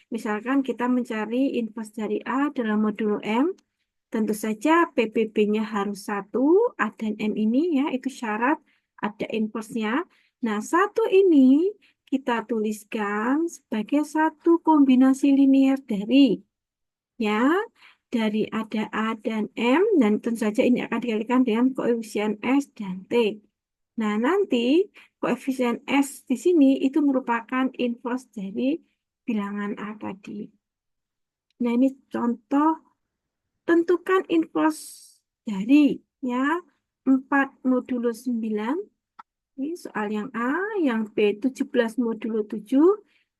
Misalkan kita mencari inverse dari A dalam modulo M, tentu saja PBB-nya harus 1, A dan M ini ya, itu syarat ada inverse-nya. Nah, 1 ini kita tuliskan sebagai satu kombinasi linear dari, ya, dari ada A dan M, dan tentu saja ini akan dikalikan dengan koefisien S dan T. Nah, nanti koefisien S di sini itu merupakan inverse dari bilangan A tadi. Nah, ini contoh tentukan inverse dari ya 4 modulo 9. Ini soal yang A, yang B 17 modulo 7,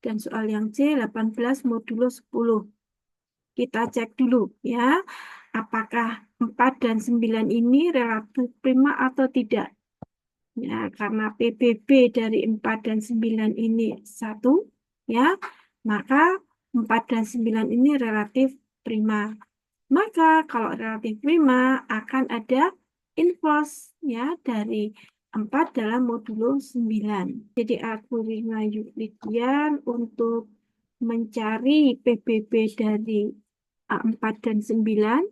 dan soal yang C 18 modulo 10. Kita cek dulu ya, apakah 4 dan 9 ini relatif prima atau tidak. Ya, karena PBB dari 4 dan 9 ini 1, ya, maka 4 dan 9 ini relatif prima. Maka kalau relatif prima akan ada inverse ya dari 4 dalam modulo 9. Jadi algoritma Euclidean untuk mencari PBB dari A4 dan 9,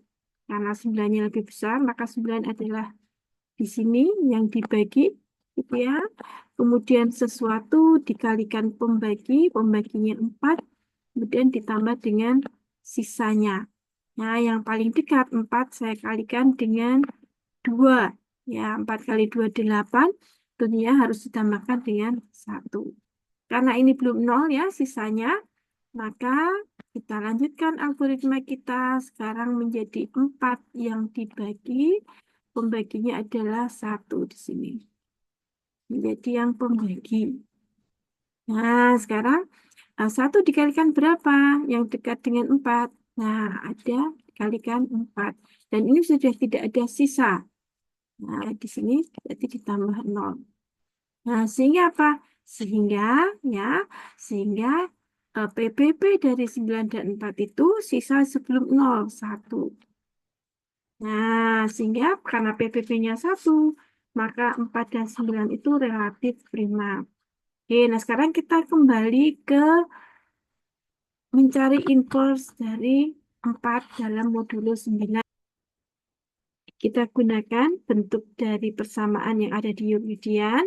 karena 9-nya lebih besar, maka 9 adalah di sini yang dibagi, gitu ya. Kemudian sesuatu dikalikan pembaginya 4, kemudian ditambah dengan sisanya. Nah, yang paling dekat 4 saya kalikan dengan 2. Ya, 4 kali 2 8, tentunya harus ditambahkan dengan 1. Karena ini belum 0 ya sisanya, maka kita lanjutkan algoritma kita sekarang menjadi 4 yang dibagi. Pembaginya adalah 1 di sini. Menjadi yang pembagi. Nah, sekarang 1 dikalikan berapa? Yang dekat dengan 4. Nah, ada dikalikan 4. Dan ini sudah tidak ada sisa. Nah, di sini berarti ditambah 0. Nah, sehingga apa? Sehingga PBB dari 9 dan 4 itu sisa sebelum 0, 1. Nah, sehingga karena PBB-nya 1, maka 4 dan 9 itu relatif prima. Oke, nah sekarang kita kembali ke mencari inverse dari 4 dalam modulo 9. Kita gunakan bentuk dari persamaan yang ada di Euclidean.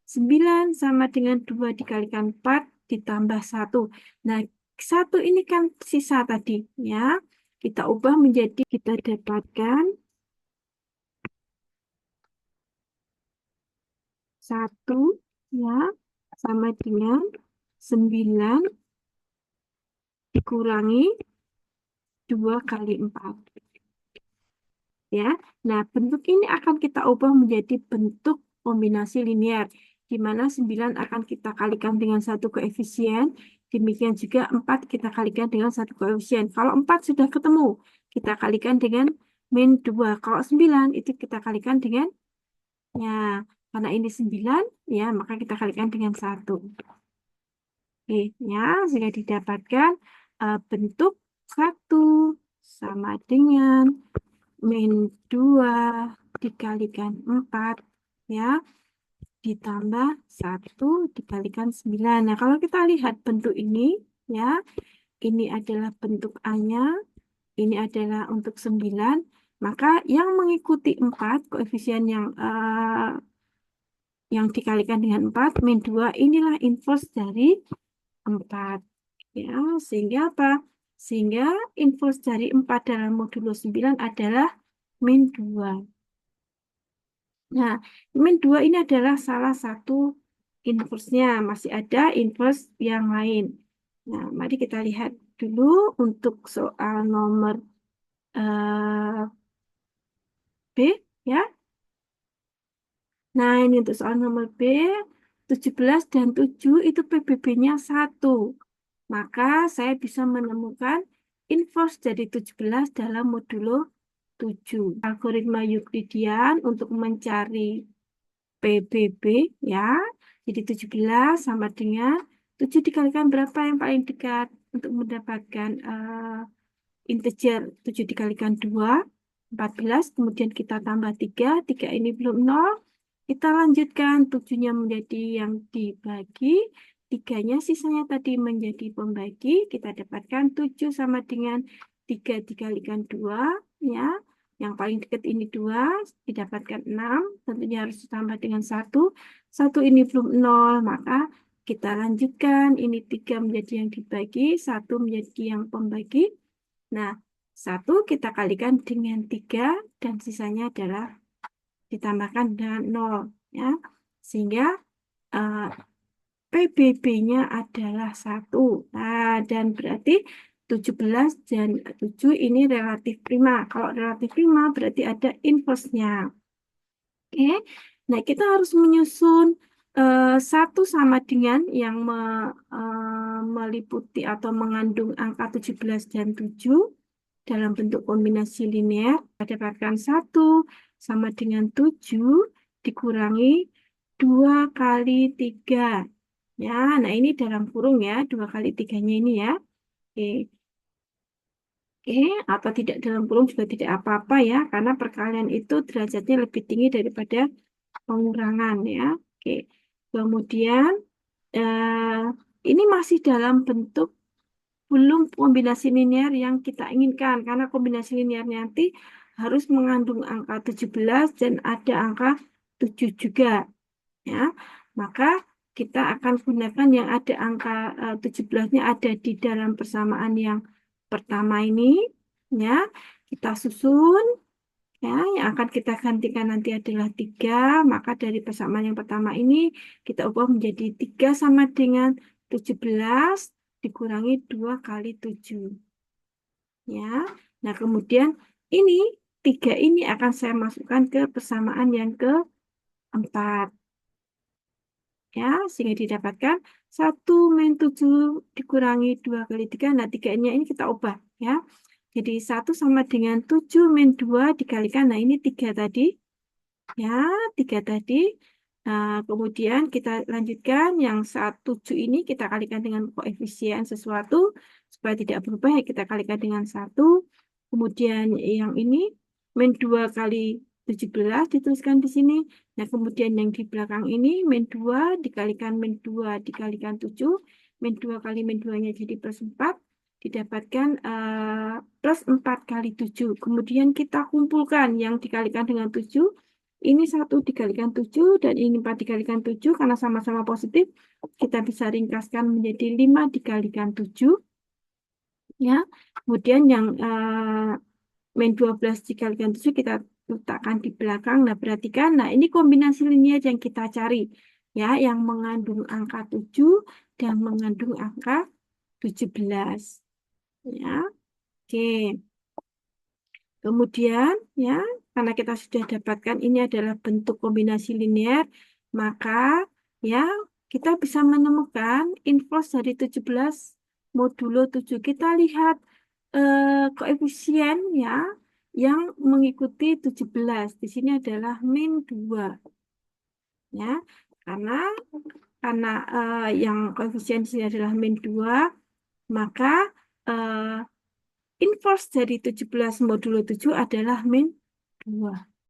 9 sama dengan 2 dikalikan 4 ditambah 1. Nah, 1 ini kan sisa tadi, ya. Kita ubah menjadi, kita dapatkan 1, ya, sama dengan 9 dikurangi 2 kali 4. Ya, nah bentuk ini akan kita ubah menjadi bentuk kombinasi linear, di mana 9 akan kita kalikan dengan satu koefisien, demikian juga 4 kita kalikan dengan satu koefisien. Kalau 4 sudah ketemu, kita kalikan dengan min 2. Kalau 9 itu kita kalikan dengan, ya, karena ini 9, ya, maka kita kalikan dengan 1. Oke, ya, sehingga didapatkan bentuk 1 sama dengan min 2 dikalikan 4, ya, ditambah 1 dikalikan 9. Nah, kalau kita lihat bentuk ini, ya, ini adalah bentuk A-nya, ini adalah untuk 9, maka yang mengikuti 4, koefisien yang dikalikan dengan 4, min 2, inilah inverse dari 4. Ya, sehingga apa? Sehingga inverse dari 4 dalam modulo 9 adalah min 2. Nah, min 2 ini adalah salah satu inverse-nya. Masih ada inverse yang lain. Nah, mari kita lihat dulu untuk soal nomor B, ya. Nah, ini untuk soal nomor B, 17 dan 7 itu PBB-nya 1. Maka saya bisa menemukan inverse dari 17 dalam modulo 7. Algoritma Euclidean untuk mencari PBB, ya. Jadi 17 sama dengan 7 dikalikan berapa yang paling dekat untuk mendapatkan integer. 7 dikalikan 2, 14. Kemudian kita tambah 3. 3 ini belum 0. Kita lanjutkan 7-nya menjadi yang dibagi. 3-nya sisanya tadi menjadi pembagi, kita dapatkan 7 sama dengan 3 dikalikan 2, ya. Yang paling dekat ini 2, didapatkan 6, tentunya harus ditambah dengan 1. 1 ini belum 0, maka kita lanjutkan, ini 3 menjadi yang dibagi, 1 menjadi yang pembagi. Nah, 1 kita kalikan dengan 3, dan sisanya adalah ditambahkan dengan 0, ya. Sehingga PBB-nya adalah 1. Nah, dan berarti 17 dan 7 ini relatif prima. Kalau relatif prima berarti ada inverse-nya. Oke, nah kita harus menyusun 1 sama dengan yang meliputi atau mengandung angka 17 dan 7 dalam bentuk kombinasi linear. Kita dapatkan 1 sama dengan 7 dikurangi 2 kali 3. Ya, nah ini dalam kurung ya, 2 kali 3-nya ini ya. Oke. Oke, atau tidak dalam kurung juga tidak apa-apa ya, karena perkalian itu derajatnya lebih tinggi daripada pengurangan ya. Oke, kemudian eh, ini masih dalam bentuk belum kombinasi linear yang kita inginkan, karena kombinasi linear nanti harus mengandung angka 17 dan ada angka 7 juga ya. Maka kita akan gunakan yang ada angka 17-nya ada di dalam persamaan yang pertama ini ya. Kita susun ya, yang akan kita gantikan nanti adalah 3, maka dari persamaan yang pertama ini kita ubah menjadi 3 sama dengan 17 dikurangi 2 kali 7 ya. Nah, kemudian ini 3 ini akan saya masukkan ke persamaan yang keempat ya, sehingga didapatkan 1 min 7 dikurangi 2 kali 3. Nah, 3-nya ini kita ubah ya. Jadi 1 sama dengan 7 min 2 dikalikan, nah ini 3 tadi ya, 3 tadi. Nah, kemudian kita lanjutkan yang 7 ini kita kalikan dengan koefisien sesuatu supaya tidak berubah ya, kita kalikan dengan 1. Kemudian yang ini min 2 kali 17 dituliskan di sini. Nah, kemudian yang di belakang ini min 2 dikalikan min 2 dikalikan 7, min 2 kali min 2-nya jadi plus 4, didapatkan plus 4 kali 7. Kemudian kita kumpulkan yang dikalikan dengan 7. Ini 1 dikalikan 7 dan ini 4 dikalikan 7 karena sama-sama positif. Kita bisa ringkaskan menjadi 5 dikalikan 7. Ya. Kemudian yang min 12 dikalikan 7 kita letakkan di belakang. Nah, perhatikan. Nah, ini kombinasi linear yang kita cari. Ya, yang mengandung angka 7 dan mengandung angka 17. Ya. Oke. Kemudian, ya, karena kita sudah dapatkan ini adalah bentuk kombinasi linear, maka ya kita bisa menemukan inverse dari 17 modulo 7. Kita lihat koefisien ya yang mengikuti 17. Di sini adalah min 2. Ya, karena yang koefisien di sini adalah min 2, maka inverse dari 17 modulo 7 adalah min 2.